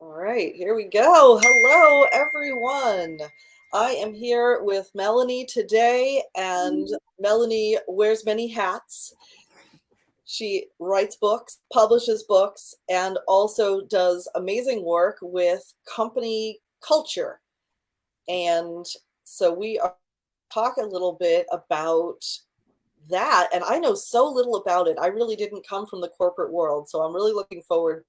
All right, here we go. Hello, everyone. I am here with Melanie today, and Melanie wears many hats. She writes books, publishes books, and also does amazing work with company culture. And so we are talk a little bit about that. And I know so little about it. I really didn't come from the corporate world, so I'm really looking forward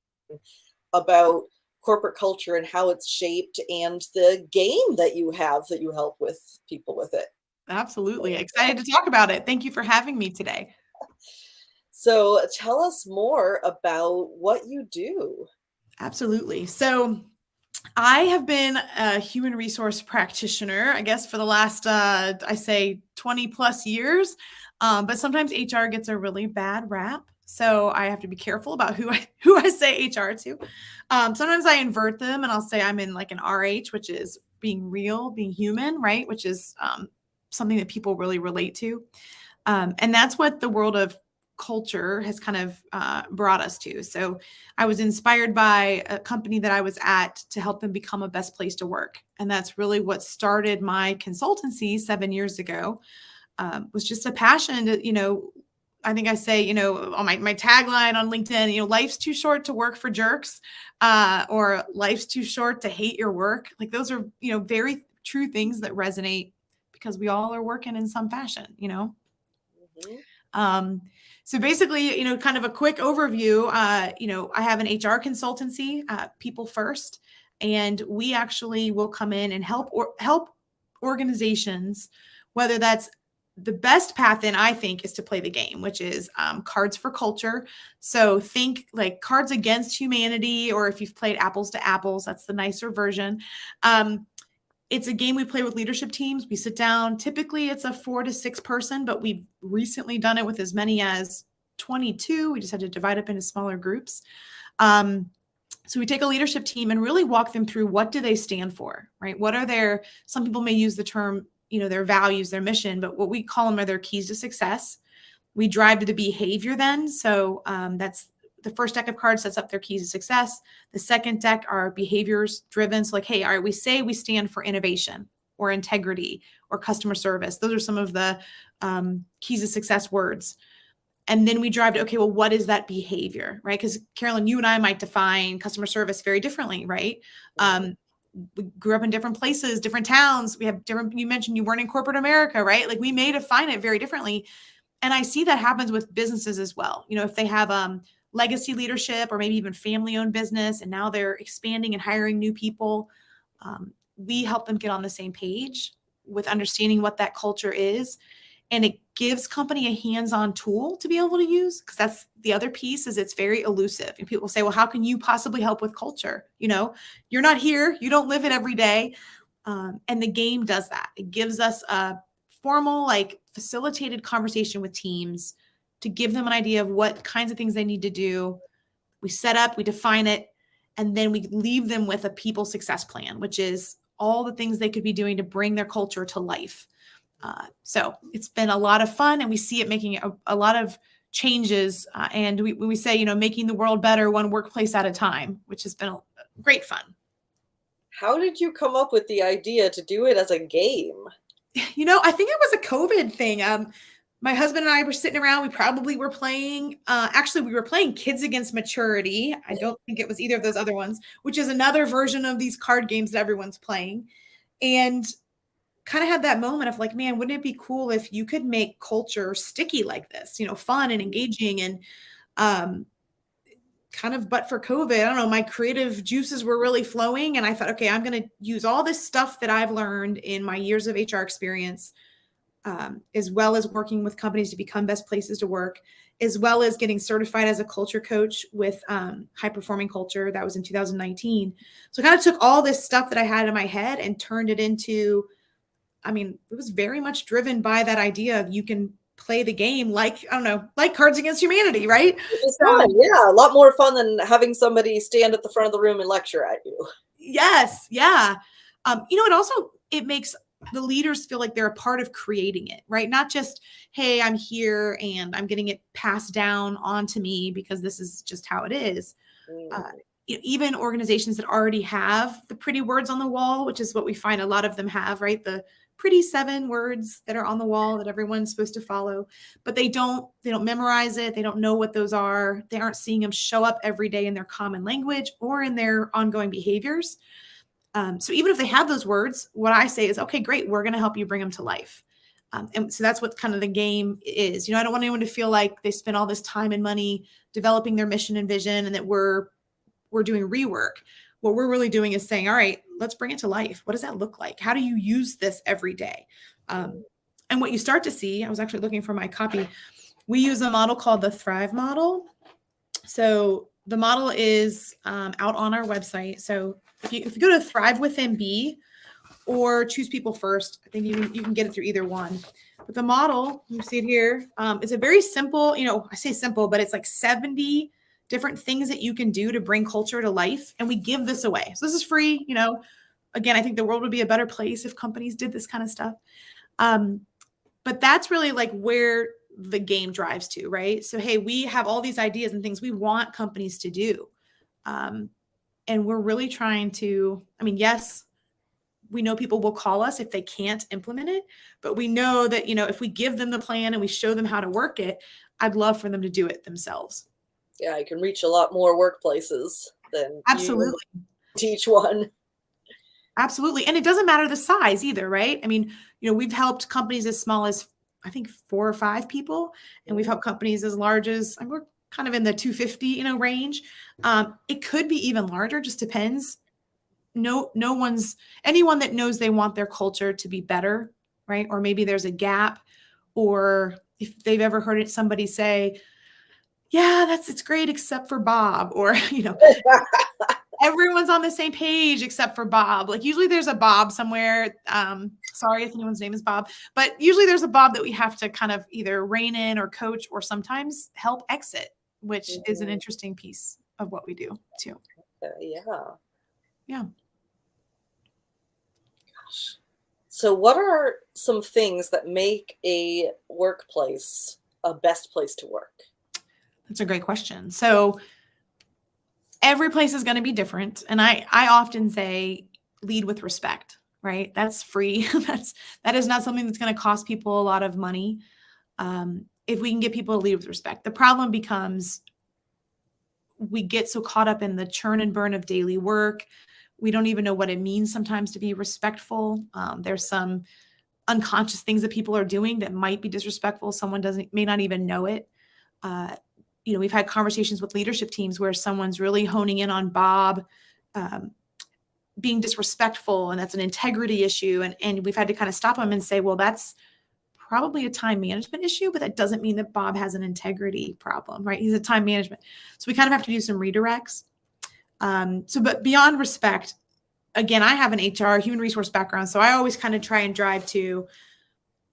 about corporate culture and how it's shaped and the game that you have that you help with people with it. Absolutely. Excited to talk about it. Thank you for having me today. So tell us more about what you do. Absolutely. So I have been a human resource practitioner, I guess, for the last, I say 20 plus years. But sometimes HR gets a really bad rap. So I have to be careful about who I say HR to. Sometimes I invert them and I'll say I'm in like an RH, which is being real, being human, right? Which is something that people really relate to. And that's what the world of culture has kind of brought us to. So I was inspired by a company that I was at to help them become a best place to work. And that's really what started my consultancy 7 years ago, was just a passion to, I think I say, on my tagline on LinkedIn, life's too short to work for jerks, or life's too short to hate your work. Like those are, very true things that resonate because we all are working in some fashion. Mm-hmm. So basically, kind of a quick overview, I have an HR consultancy, People First, and we actually will come in and help organizations, whether that's the best path in, I think, is to play the game, which is cards for culture. So think like Cards Against Humanity, or if you've played Apples to Apples, that's the nicer version. It's a game we play with leadership teams. We sit down. Typically, it's a 4 to 6 person, but we've recently done it with as many as 22. We just had to divide up into smaller groups. So we take a leadership team and really walk them through what do they stand for, right? What are some people may use the term, their values, their mission, but what we call them are their keys to success. We drive to the behavior then. So that's the first deck of cards sets up their keys to success. The second deck are behaviors driven. So like, hey, all right, we say we stand for innovation or integrity or customer service. Those are some of the keys to success words. And then we drive to, okay, well, what is that behavior, right? Because Carolyn, you and I might define customer service very differently, right? We grew up in different places, different towns. We have different, you mentioned you weren't in corporate America, right? Like we may define it very differently. And I see that happens with businesses as well. If they have legacy leadership or maybe even family-owned business, and now they're expanding and hiring new people, we help them get on the same page with understanding what that culture is. And it gives company a hands-on tool to be able to use, because that's the other piece, is it's very elusive. And people say, well, how can you possibly help with culture? You're not here. You don't live it every day. And the game does that. It gives us a formal, like facilitated conversation with teams to give them an idea of what kinds of things they need to do. We set up, we define it, and then we leave them with a people success plan, which is all the things they could be doing to bring their culture to life. So it's been a lot of fun, and we see it making a lot of changes. And we say, making the world better one workplace at a time, which has been great fun. How did you come up with the idea to do it as a game? I think it was a COVID thing. My husband and I were sitting around. We probably were playing, actually, we were playing Kids Against Maturity. I don't think it was either of those other ones, which is another version of these card games that everyone's playing. And kind of had that moment of like, man, wouldn't it be cool if you could make culture sticky like this, fun and engaging and kind of, but for COVID, I don't know, my creative juices were really flowing. And I thought, okay, I'm going to use all this stuff that I've learned in my years of HR experience, as well as working with companies to become best places to work, as well as getting certified as a culture coach with High Performing Culture. That was in 2019. So I kind of took all this stuff that I had in my head and turned it into, it was very much driven by that idea of you can play the game like, I don't know, like Cards Against Humanity, right? Which is fun, yeah. A lot more fun than having somebody stand at the front of the room and lecture at you. Yes, yeah. It makes the leaders feel like they're a part of creating it, right? Not just, hey, I'm here and I'm getting it passed down onto me because this is just how it is. even organizations that already have the pretty words on the wall, which is what we find a lot of them have, right? The pretty 7 words that are on the wall that everyone's supposed to follow, but they don't memorize it. They don't know what those are. They aren't seeing them show up every day in their common language or in their ongoing behaviors. So even if they have those words, what I say is, okay, great, we're going to help you bring them to life. And so that's what kind of the game is. I don't want anyone to feel like they spend all this time and money developing their mission and vision and that we're doing rework. What we're really doing is saying, all right, let's bring it to life. What does that look like? How do you use this every day? And what you start to see, I was actually looking for my copy. We use a model called the Thrive model. So the model is out on our website. So if you go to Thrive with MB or Choose People First, I think you can get it through either one. But the model, you see it here, it's a very simple, I say simple, but it's like 70 different things that you can do to bring culture to life. And we give this away. So this is free. Again, I think the world would be a better place if companies did this kind of stuff. But that's really like where the game drives to, right? So, hey, we have all these ideas and things we want companies to do. And we're really trying to, yes, we know people will call us if they can't implement it, but we know that, if we give them the plan and we show them how to work it, I'd love for them to do it themselves. Yeah, you can reach a lot more workplaces than absolutely you teach one. Absolutely. And it doesn't matter the size either, right? We've helped companies as small as, I think, 4 or 5 people, and we've helped companies as large as, we're kind of in the 250, range. It could be even larger, just depends. Anyone that knows they want their culture to be better, right? Or maybe there's a gap, or if they've ever heard somebody say, yeah, it's great except for Bob, or, everyone's on the same page except for Bob. Like usually there's a Bob somewhere. Sorry if anyone's name is Bob, but usually there's a Bob that we have to kind of either rein in or coach or sometimes help exit, which is an interesting piece of what we do too. Yeah. Gosh. So what are some things that make a workplace a best place to work? That's a great question. So every place is going to be different. And I often say lead with respect, right? That's free. That is not something that's going to cost people a lot of money. If we can get people to lead with respect, the problem becomes we get so caught up in the churn and burn of daily work. We don't even know what it means sometimes to be respectful. There's some unconscious things that people are doing that might be disrespectful. Someone may not even know it. We've had conversations with leadership teams where someone's really honing in on Bob being disrespectful, and that's an integrity issue. And we've had to kind of stop them and say, well, that's probably a time management issue, but that doesn't mean that Bob has an integrity problem, right? He's a time management. So we kind of have to do some redirects. But beyond respect, again, I have an HR human resource background. So I always kind of try and drive to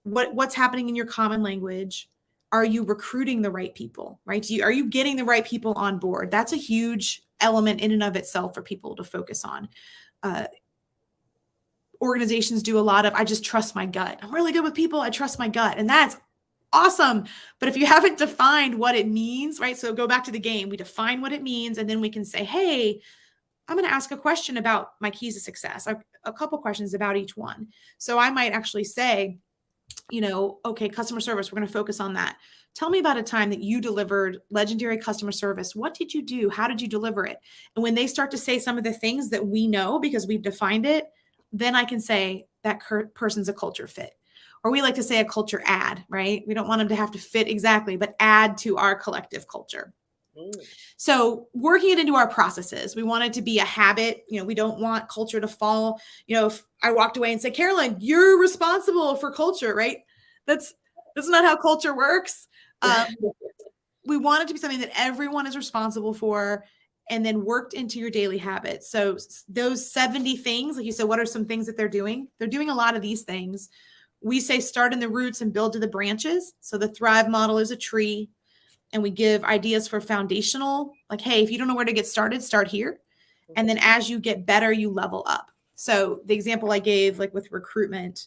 what's happening in your common language. Are you recruiting the right people, right? Are you getting the right people on board? That's a huge element in and of itself for people to focus on. Organizations do a lot of, I just trust my gut. I'm really good with people. I trust my gut. And that's awesome. But if you haven't defined what it means, right? So go back to the game. We define what it means, and then we can say, hey, I'm going to ask a question about my keys to success, a couple questions about each one. So I might actually say, okay, customer service, we're going to focus on that. Tell me about a time that you delivered legendary customer service. What did you do? How did you deliver it? And when they start to say some of the things that we know because we've defined it, then I can say that person's a culture fit. Or we like to say a culture add, right? We don't want them to have to fit exactly, but add to our collective culture. So working it into our processes, we want it to be a habit. We don't want culture to fall. If I walked away and said, Carolyn, you're responsible for culture, right? That's not how culture works. We want it to be something that everyone is responsible for, and then worked into your daily habits. So those 70 things, like you said, what are some things that they're doing? They're doing a lot of these things. We say start in the roots and build to the branches. So the Thrive model is a tree. And we give ideas for foundational, like, hey, if you don't know where to get started, start here. And then as you get better, you level up. So the example I gave, like with recruitment,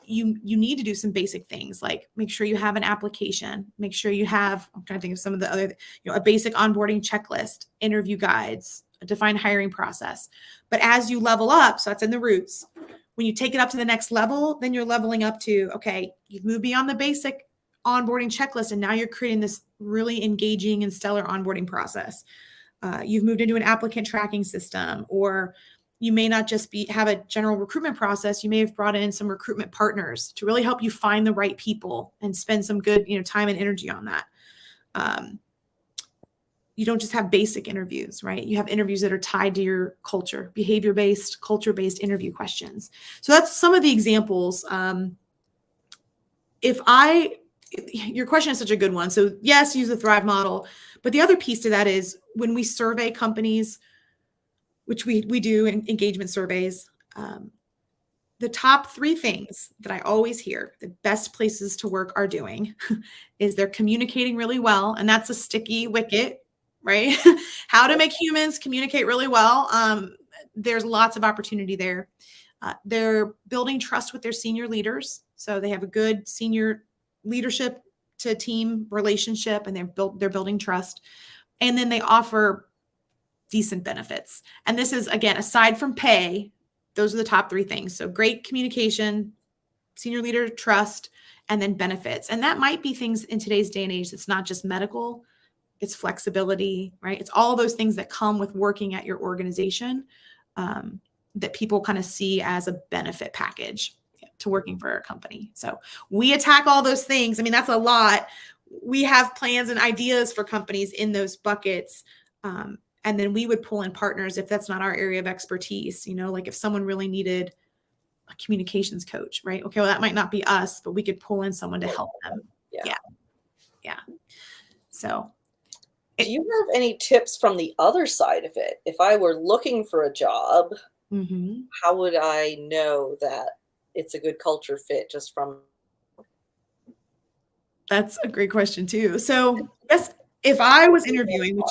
you need to do some basic things like make sure you have an application, make sure you have, I'm trying to think of some of the other, a basic onboarding checklist, interview guides, a defined hiring process. But as you level up, so that's in the roots, when you take it up to the next level, then you're leveling up to, okay, you've moved beyond the basic onboarding checklist, and now you're creating this really engaging and stellar onboarding process. You've moved into an applicant tracking system, or you may not just have a general recruitment process. You may have brought in some recruitment partners to really help you find the right people and spend some good, time and energy on that. You don't just have basic interviews, right? You have interviews that are tied to your culture, behavior-based, culture-based interview questions. So that's some of the examples. Your question is such a good one. So yes, use the Thrive model. But the other piece to that is when we survey companies, which we do in engagement surveys, the top 3 things that I always hear the best places to work are doing is they're communicating really well. And that's a sticky wicket, right? How to make humans communicate really well. There's lots of opportunity there. They're building trust with their senior leaders. So they have a good senior leadership to team relationship, and they're building trust. And then they offer decent benefits. And this is, again, aside from pay, those are the top 3 things. So great communication, senior leader trust, and then benefits. And that might be things in today's day and age. It's not just medical, it's flexibility, right? It's all those things that come with working at your organization that people kind of see as a benefit package to working for a company. So we attack all those things. I mean, that's a lot. We have plans and ideas for companies in those buckets. And then we would pull in partners if that's not our area of expertise, like if someone really needed a communications coach, right? Okay, well, that might not be us, but we could pull in someone to help them. Yeah. So do you have any tips from the other side of it? If I were looking for a job, how would I know that it's a good culture fit just from? That's a great question too. So yes, if I was interviewing,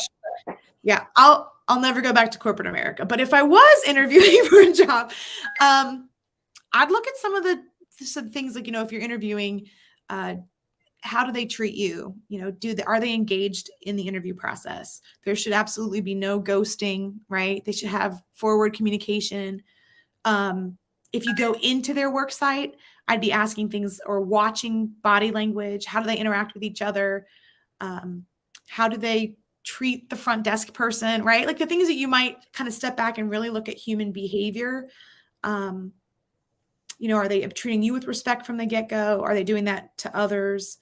I'll never go back to corporate America, but if I was interviewing for a job, I'd look at some things like, if you're interviewing, how do they treat you? Are they engaged in the interview process? There should absolutely be no ghosting, right? They should have forward communication. If you go into their work site, I'd be asking things or watching body language. How do they interact with each other? How do they treat the front desk person, right? Like the things that you might kind of step back and really look at human behavior. Are they treating you with respect from the get-go? Are they doing that to others?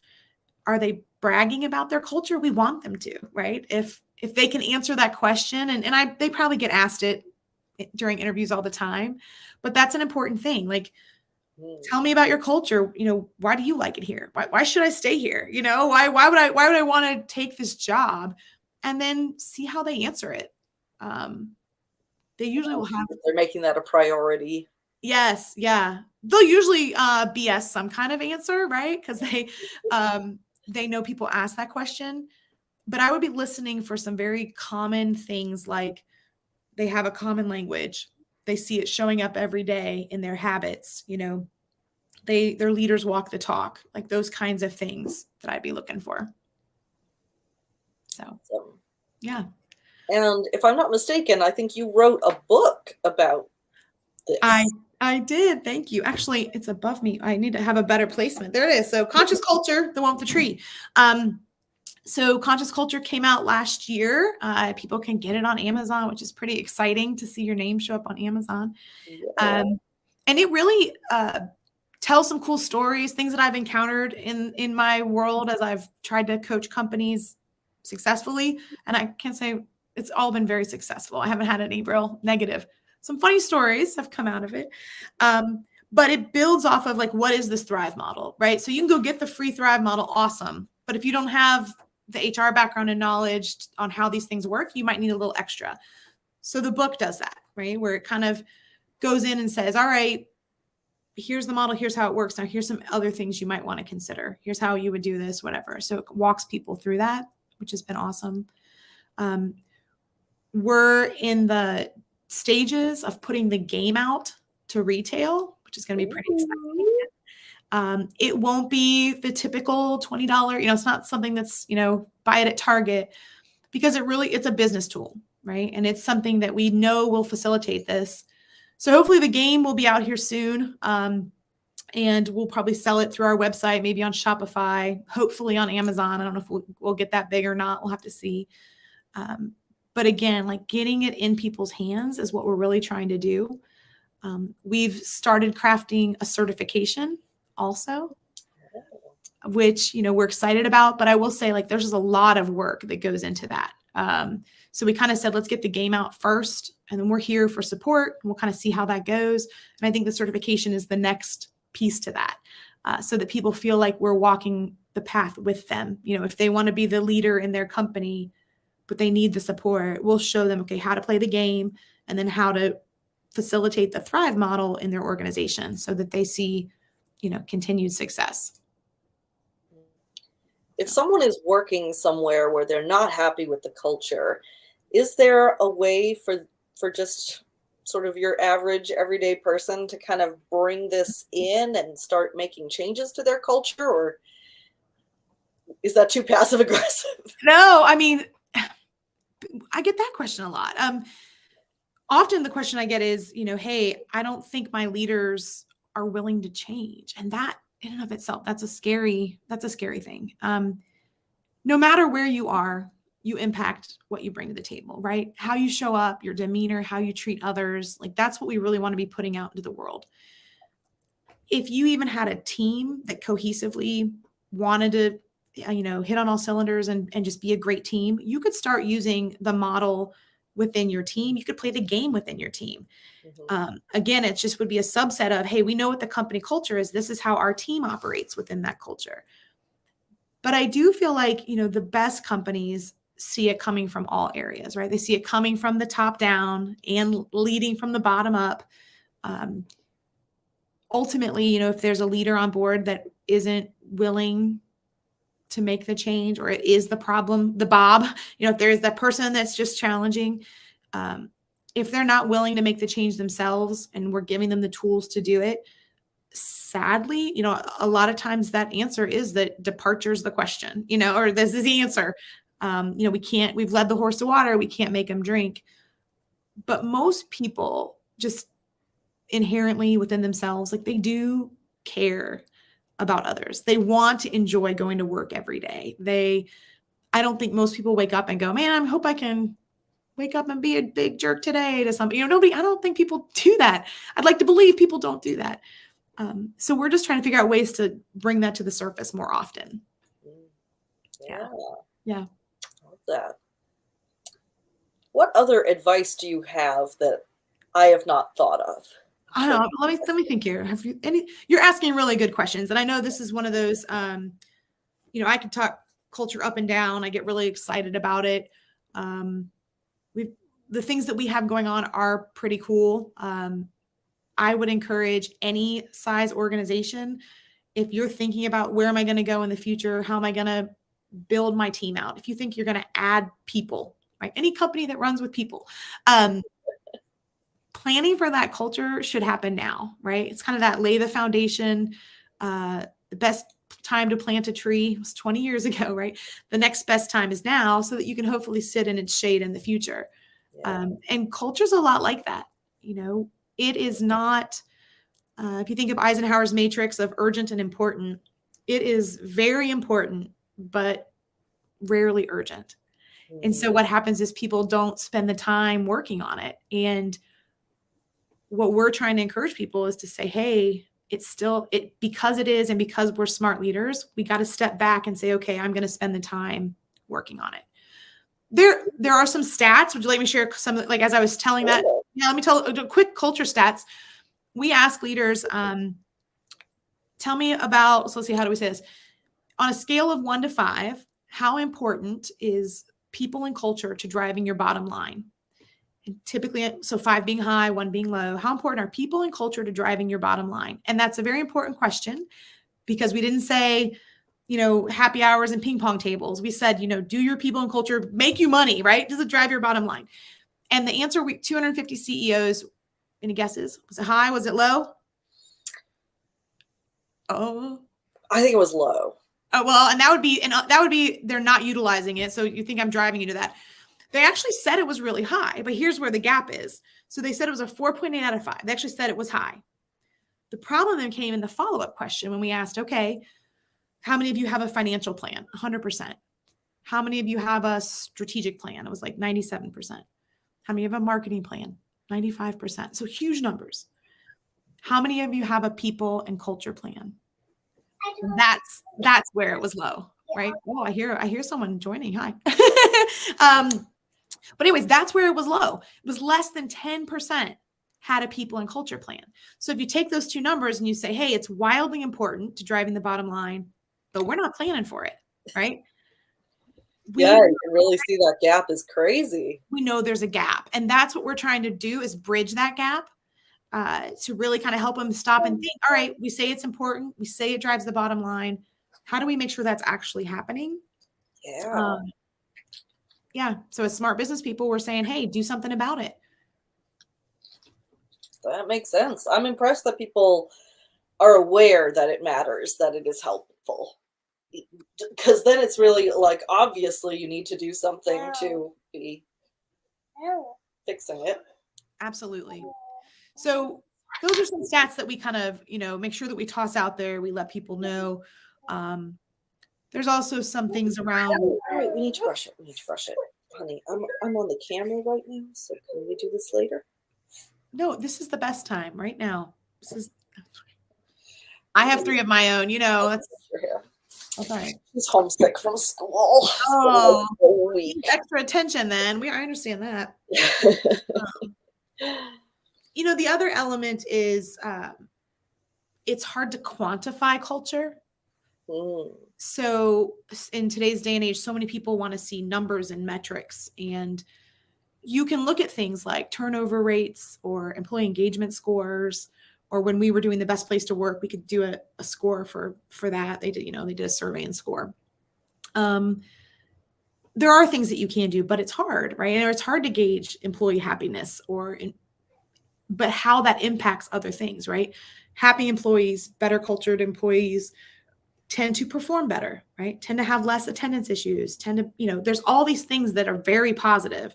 Are they bragging about their culture? We want them to, right? If they can answer that question, and they probably get asked it during interviews all the time, but that's an important thing. Like, tell me about your culture. Why do you like it here? Why should I stay here? Why would I want to take this job? And then see how they answer it. They usually will have. They're making that a priority. Yes. Yeah. They'll usually BS some kind of answer, right? Because they know people ask that question. But I would be listening for some very common things, like they have a common language. They see it showing up every day in their habits. Their leaders walk the talk, like those kinds of things that I'd be looking for. So, yeah. And if I'm not mistaken, I think you wrote a book about this. I did. Thank you. Actually, it's above me. I need to have a better placement. There it is. So Conscious Culture, the one with the tree. So Conscious Culture came out last year. People can get it on Amazon, which is pretty exciting to see your name show up on Amazon. Yeah. And it really tells some cool stories, things that I've encountered in my world as I've tried to coach companies successfully. And I can't say it's all been very successful. I haven't had any real negative. Some funny stories have come out of it. But it builds off of like, what is this Thrive model, right? So you can go get the free Thrive model. Awesome. But if you don't have the HR background and knowledge on how these things work, you might need a little extra. So the book does that, right? Where it kind of goes in and says, all right, here's the model. Here's how it works. Now here's some other things you might want to consider. Here's how you would do this, whatever. So it walks people through that, which has been awesome. We're in the stages of putting the game out to retail, which is going to be pretty exciting. It won't be the typical $20, it's not something that's, buy it at Target, because it's a business tool, right? And it's something that we know will facilitate this. So hopefully the game will be out here soon. And we'll probably sell it through our website, maybe on Shopify, hopefully on Amazon. I don't know if we'll get that big or not. We'll have to see. But again, like, getting it in people's hands is what we're really trying to do. We've started crafting a certification also, which, we're excited about. But I will say, like, there's just a lot of work that goes into that. So we kind of said, let's get the game out first, and then we're here for support, and we'll kind of see how that goes. And I think the certification is the next piece to that, so that people feel like we're walking the path with them. If they want to be the leader in their company, but they need the support, we'll show them, okay, how to play the game, and then how to facilitate the Thrive model in their organization so that they see, continued success. If someone is working somewhere where they're not happy with the culture, is there a way for just sort of your average everyday person to kind of bring this in and start making changes to their culture, or is that too passive aggressive? No, I mean, I get that question a lot. Often the question I get is, hey, I don't think my leaders are willing to change. And that in and of itself, that's a scary thing. No matter where you are, you impact what you bring to the table, right? How you show up, your demeanor, how you treat others, like, that's what we really want to be putting out into the world. If you even had a team that cohesively wanted to, hit on all cylinders and just be a great team, you could start using the model within your team. You could play the game within your team. Mm-hmm. Again, it just would be a subset of, hey, we know what the company culture is. This is how our team operates within that culture. But I do feel like, the best companies see it coming from all areas, right? They see it coming from the top down and leading from the bottom up. Ultimately, if there's a leader on board that isn't willing to make the change, or it is the problem, the Bob, if there's that person that's just challenging, if they're not willing to make the change themselves and we're giving them the tools to do it, sadly, a lot of times that answer is that departure is the question, or this is the answer. We've led the horse to water. We can't make him drink. But most people just inherently within themselves, like, they do care about others. They want to enjoy going to work every day. I don't think most people wake up and go, man, I hope I can wake up and be a big jerk today to somebody. I don't think people do that. I'd like to believe people don't do that. So we're just trying to figure out ways to bring that to the surface more often. Yeah. Yeah. Love that. What other advice do you have that I have not thought of? I don't know. Let me think here. You're asking really good questions. And I know this is one of those, I could talk culture up and down. I get really excited about it. The things that we have going on are pretty cool. I would encourage any size organization, if you're thinking about where am I going to go in the future, how am I going to build my team out? If you think you're going to add people, right? Any company that runs with people, planning for that culture should happen now, right? It's kind of that lay the foundation. The best time to plant a tree was 20 years ago, right? The next best time is now, so that you can hopefully sit in its shade in the future. Yeah. And culture's a lot like that. It is not, if you think of Eisenhower's matrix of urgent and important, it is very important, but rarely urgent. Mm-hmm. And so what happens is people don't spend the time working on it. And what we're trying to encourage people is to say, hey, because it is, and because we're smart leaders, we got to step back and say, okay, I'm going to spend the time working on it. There are some stats. Would you like me to share some, like, as I was telling that? Yeah, let me tell a quick culture stats. We ask leaders, tell me about, so let's see, how do we say this? On a scale of 1 to 5, how important is people and culture to driving your bottom line? And typically, so 5 being high, 1 being low. How important are people and culture to driving your bottom line? And that's a very important question, because we didn't say, happy hours and ping pong tables. We said, do your people and culture make you money, right? Does it drive your bottom line? And the answer, 250 CEOs, any guesses? Was it high? Was it low? Oh, I think it was low. well, and that would be they're not utilizing it. So you think I'm driving you to that. They actually said it was really high, but here's where the gap is. So they said it was a 4.8 out of 5. They actually said it was high. The problem then came in the follow-up question when we asked, okay, how many of you have a financial plan? 100%. How many of you have a strategic plan? It was like 97%. How many have a marketing plan? 95%. So huge numbers. How many of you have a people and culture plan? That's where it was low, right? Oh, I hear someone joining. Hi. But anyways, that's where it was low. It was less than 10% had a people and culture plan. So if you take those two numbers and you say, hey, it's wildly important to driving the bottom line, but we're not planning for it, right? Yeah, you can really see that gap is crazy. We know there's a gap. And that's what we're trying to do is bridge that gap to really kind of help them stop and think, all right, we say it's important. We say it drives the bottom line. How do we make sure that's actually happening? Yeah. Yeah. So as smart business people, we're saying, hey, do something about it. That makes sense. I'm impressed that people are aware that it matters, that it is helpful. Because then it's really like, obviously, you need to do something to be fixing it. Absolutely. So those are some stats that we kind of, make sure that we toss out there. We let people know. There's also some things around. All right, we need to brush it. We need to brush it. Honey, I'm on the camera right now, so can we do this later? No, this is the best time right now. I have 3 of my own, that's all right. She's homesick from school. Oh, extra attention then. I understand that. The other element is it's hard to quantify culture. So in today's day and age, so many people want to see numbers and metrics, and you can look at things like turnover rates or employee engagement scores, or when we were doing the best place to work, we could do a score for that. They did a survey and score. There are things that you can do, but it's hard, right? And it's hard to gauge employee happiness but how that impacts other things, right? Happy employees, better cultured employees tend to perform better, right? Tend to have less attendance issues, there's all these things that are very positive.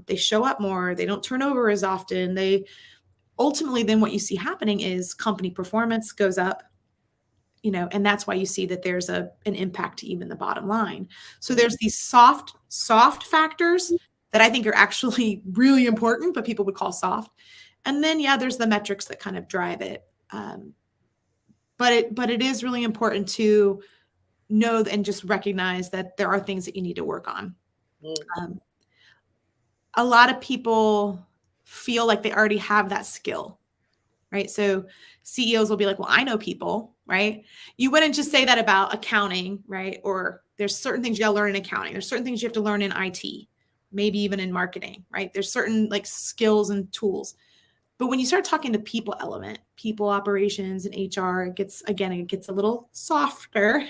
They show up more, they don't turn over as often. Ultimately, then what you see happening is company performance goes up, and that's why you see that there's an impact to even the bottom line. So there's these soft factors that I think are actually really important, but people would call soft. And then, there's the metrics that kind of drive it. But it is really important to know and just recognize that there are things that you need to work on. A lot of people feel like they already have that skill, right? So CEOs will be like, well, I know people, right? You wouldn't just say that about accounting, right? Or there's certain things you got to learn in accounting. There's certain things you have to learn in IT, maybe even in marketing, right? There's certain skills and tools. But when you start talking to people element, people operations and HR, it gets a little softer.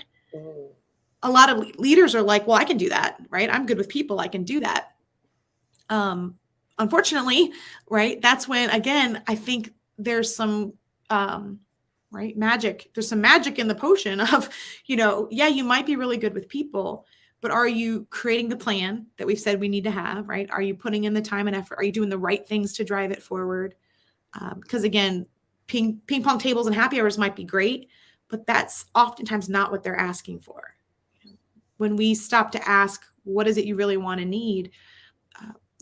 A lot of leaders are like, well, I can do that, right? I'm good with people. I can do that. Unfortunately, right? That's when, again, I think there's some, magic. There's some magic in the potion of, you might be really good with people, but are you creating the plan that we've said we need to have, right? Are you putting in the time and effort? Are you doing the right things to drive it forward? Because again, ping pong tables and happy hours might be great, but that's oftentimes not what they're asking for. When we stop to ask, what is it you really want to need?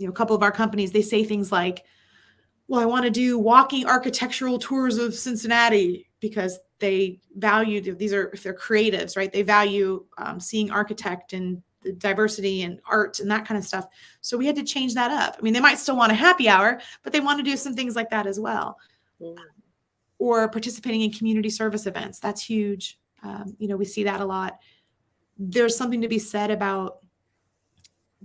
A couple of our companies, they say things like, well, I want to do walking architectural tours of Cincinnati because they value, if they're creatives, right? They value seeing architect and the diversity and art and that kind of stuff. So we had to change that up. I mean, they might still want a happy hour, but they want to do some things like that as well. Or participating in community service events. That's huge. We see that a lot. There's something to be said about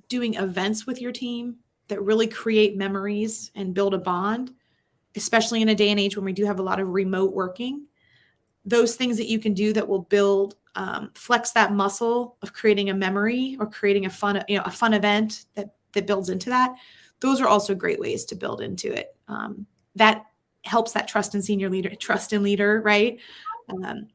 doing events with your team that really create memories and build a bond, especially in a day and age when we do have a lot of remote working. Those things that you can do that will build, flex that muscle of creating a memory or creating a fun event that builds into that. Those are also great ways to build into it. That helps that trust in leader, right?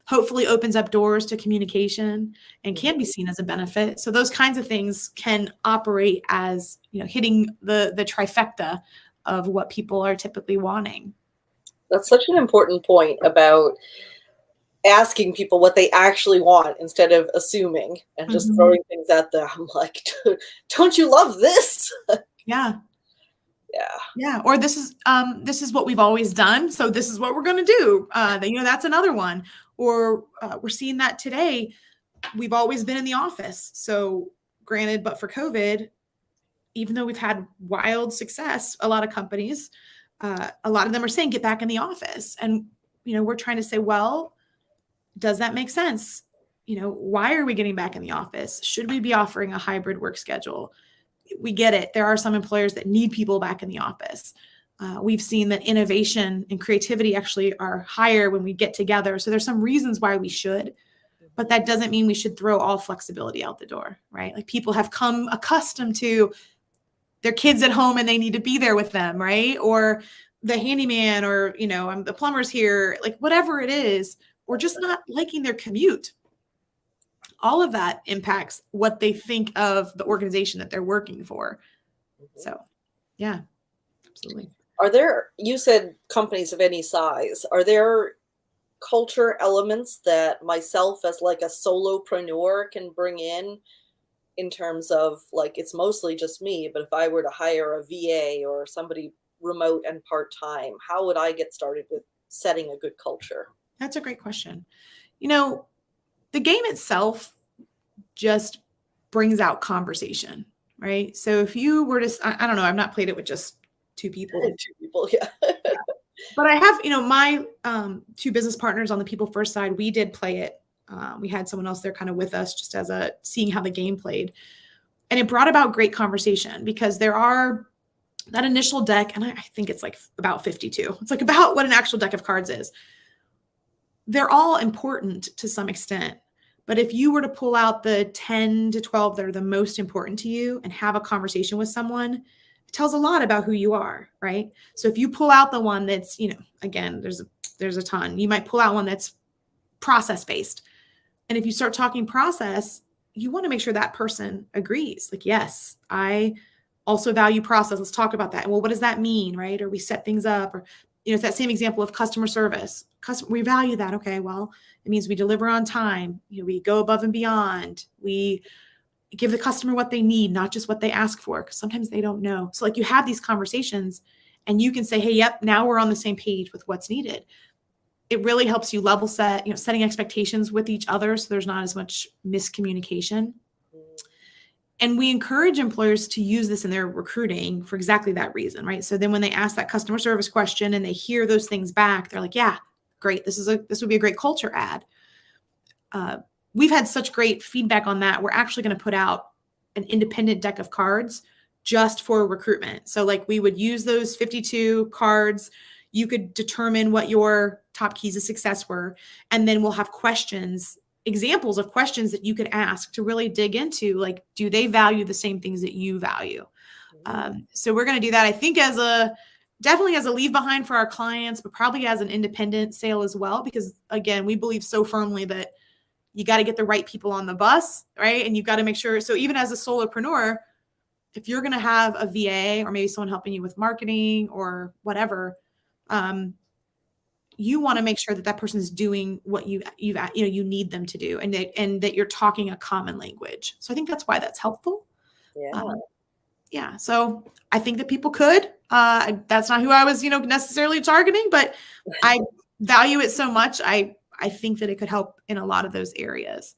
hopefully opens up doors to communication and can be seen as a benefit. So those kinds of things can operate as, hitting the trifecta of what people are typically wanting. That's such an important point about asking people what they actually want instead of assuming and just Mhm. throwing things at them. I'm like, don't you love this? Yeah. Yeah. Yeah. Or this is what we've always done, so this is what we're going to do. That's another one. Or we're seeing that today. We've always been in the office. So granted, but for COVID, even though we've had wild success, a lot of companies, a lot of them are saying, get back in the office. And, we're trying to say, well, does that make sense? Why are we getting back in the office? Should we be offering a hybrid work schedule? We get it. There are some employers that need people back in the office. We've seen that innovation and creativity actually are higher when we get together. So there's some reasons why we should, but that doesn't mean we should throw all flexibility out the door, right? Like people have come accustomed to their kids at home and they need to be there with them, right? Or the handyman, or, the plumber's here, like whatever it is, or just not liking their commute. All of that impacts what they think of the organization that they're working for. So, yeah, absolutely. You said companies of any size, are there culture elements that myself as like a solopreneur can bring in terms of like, it's mostly just me, but if I were to hire a VA or somebody remote and part-time, how would I get started with setting a good culture? That's a great question. The game itself just brings out conversation, right? So if you were to, I don't know, I've not played it with just two people. Two people, yeah. But I have, my two business partners on the people first side, we did play it. We had someone else there kind of with us just as seeing how the game played. And it brought about great conversation because there are that initial deck, and I think it's like about 52. It's like about what an actual deck of cards is. They're all important to some extent. But if you were to pull out the 10 to 12 that are the most important to you and have a conversation with someone, it tells a lot about who you are, right? So if you pull out the one that's, again, there's a ton. You might pull out one that's process-based. And if you start talking process, you want to make sure that person agrees. Like, yes, I also value process. Let's talk about that. Well, what does that mean, right? Or we set things up, or, it's that same example of customer service. We value that. Okay, well, it means we deliver on time. We go above and beyond. We give the customer what they need, not just what they ask for, because sometimes they don't know. So like you have these conversations and you can say, hey, yep, now we're on the same page with what's needed. It really helps you level set, setting expectations with each other so there's not as much miscommunication. And we encourage employers to use this in their recruiting for exactly that reason, right? So then when they ask that customer service question and they hear those things back, they're like, yeah, great. This would be a great culture add. We've had such great feedback on that. We're actually going to put out an independent deck of cards just for recruitment. So like we would use those 52 cards. You could determine what your top keys of success were. And then we'll have examples of questions that you could ask to really dig into, like, do they value the same things that you value? So we're going to do that, I think, definitely as a leave behind for our clients, but probably as an independent sale as well, because again, we believe so firmly that you got to get the right people on the bus, right? And you've got to make sure. So even as a solopreneur, if you're going to have a VA or maybe someone helping you with marketing or whatever, you want to make sure that that person is doing what you need them to do, and that you're talking a common language. So I think that's why that's helpful. Yeah. So I think that people could. That's not who I was, necessarily targeting, but I value it so much. I think that it could help in a lot of those areas.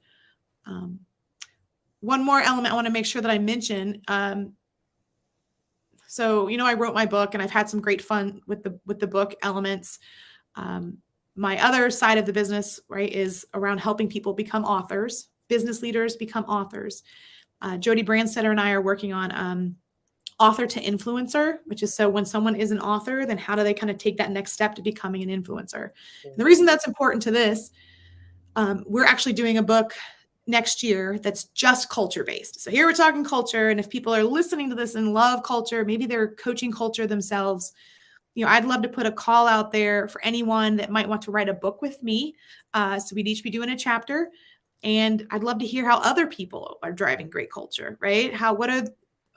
One more element I want to make sure that I mention. So, I wrote my book and I've had some great fun with the book elements. My other side of the business, right, is around helping people become authors, business leaders become authors. Jody Brandstetter and I are working on author to influencer, which is so when someone is an author, then how do they kind of take that next step to becoming an influencer? And the reason that's important to this, we're actually doing a book next year that's just culture based. So here we're talking culture. And if people are listening to this and love culture, maybe they're coaching culture themselves, I'd love to put a call out there for anyone that might want to write a book with me. So we'd each be doing a chapter, and I'd love to hear how other people are driving great culture, right?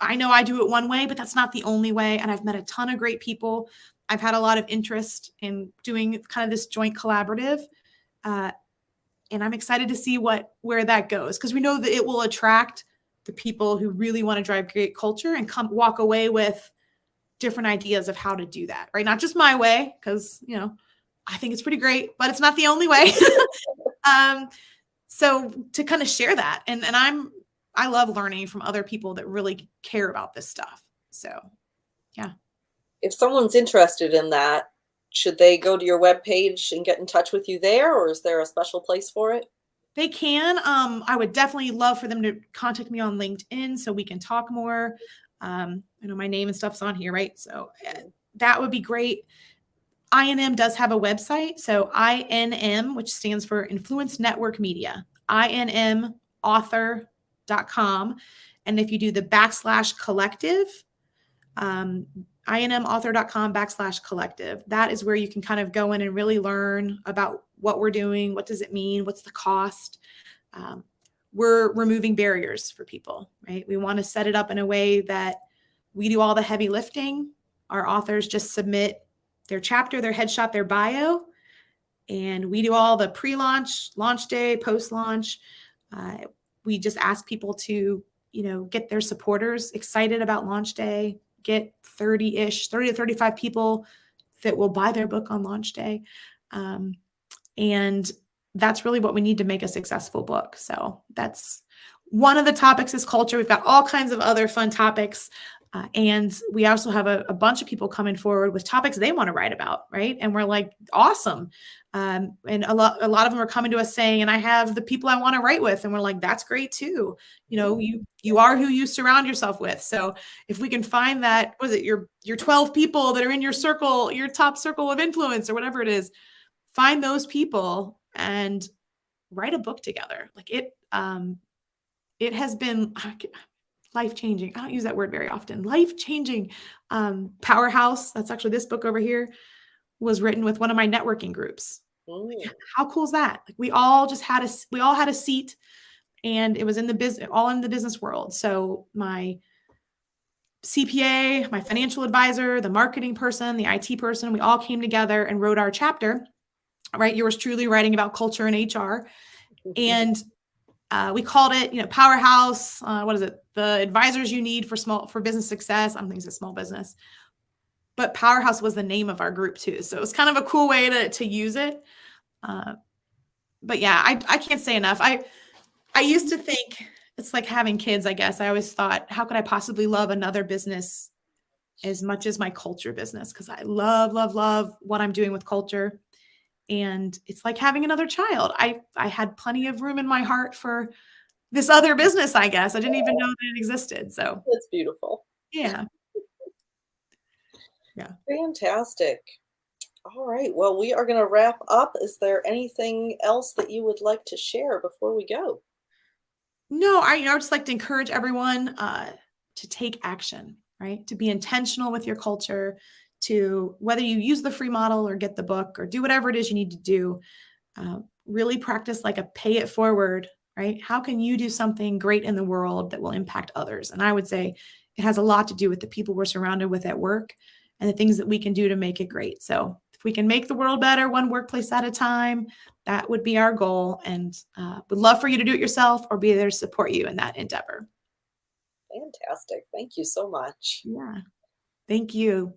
I know I do it one way, but that's not the only way. And I've met a ton of great people. I've had a lot of interest in doing kind of this joint collaborative. Uh, and I'm excited to see where that goes, because we know that it will attract the people who really want to drive great culture and walk away with different ideas of how to do that, right? Not just my way, because I think it's pretty great, but it's not the only way. So to kind of share that, and I love learning from other people that really care about this stuff. So yeah. If someone's interested in that, should they go to your webpage and get in touch with you there, or is there a special place for it? They can. I would definitely love for them to contact me on LinkedIn so we can talk more. My name and stuff's on here, right? So that would be great. INM does have a website. So INM, which stands for Influence Network Media, INMauthor.com. And if you do the /collective, INMauthor.com/collective, that is where you can kind of go in and really learn about what we're doing. What does it mean? What's the cost? We're removing barriers for people, right? We want to set it up in a way that we do all the heavy lifting. Our authors just submit their chapter, their headshot, their bio, and we do all the pre-launch, launch day, post-launch. We just ask people to, get their supporters excited about launch day, get 30 to 35 people that will buy their book on launch day. And that's really what we need to make a successful book. So that's one of the topics is culture. We've got all kinds of other fun topics. And we also have a bunch of people coming forward with topics they want to write about, right? And we're like, awesome. And a lot of them are coming to us saying, and I have the people I want to write with. And we're like, that's great too. You are who you surround yourself with. So if we can find that, your 12 people that are in your circle, your top circle of influence or whatever it is, find those people and write a book together. Like it has been life-changing. I don't use that word very often. Life-changing. Powerhouse, that's actually this book over here, was written with one of my networking groups. Like, how cool is that? Like we all had a seat, and it was in the business world. So my CPA, my financial advisor, the marketing person, the IT person, we all came together and wrote our chapter, right? Yours truly writing about culture and HR. And we called it, Powerhouse. What is it? The advisors you need for business success. I don't think it's a small business, but Powerhouse was the name of our group too. So it was kind of a cool way to use it. But yeah, I can't say enough. I used to think it's like having kids, I guess. I always thought, how could I possibly love another business as much as my culture business? Because I love, love, love what I'm doing with culture. And it's like having another child. I had plenty of room in my heart for this other business, I guess. I didn't even know that it existed. So That's beautiful. yeah. Yeah. Fantastic. All right. Well, we are going to wrap up. Is there anything else that you would like to share before we go? No, I would just like to encourage everyone to take action, right? To be intentional with your culture, to whether you use the free model or get the book or do whatever it is you need to do, really practice like a pay it forward, right? How can you do something great in the world that will impact others? And I would say it has a lot to do with the people we're surrounded with at work and the things that we can do to make it great. So if we can make the world better, one workplace at a time, that would be our goal. And would love for you to do it yourself or be there to support you in that endeavor. Fantastic. Thank you so much. Yeah. Thank you.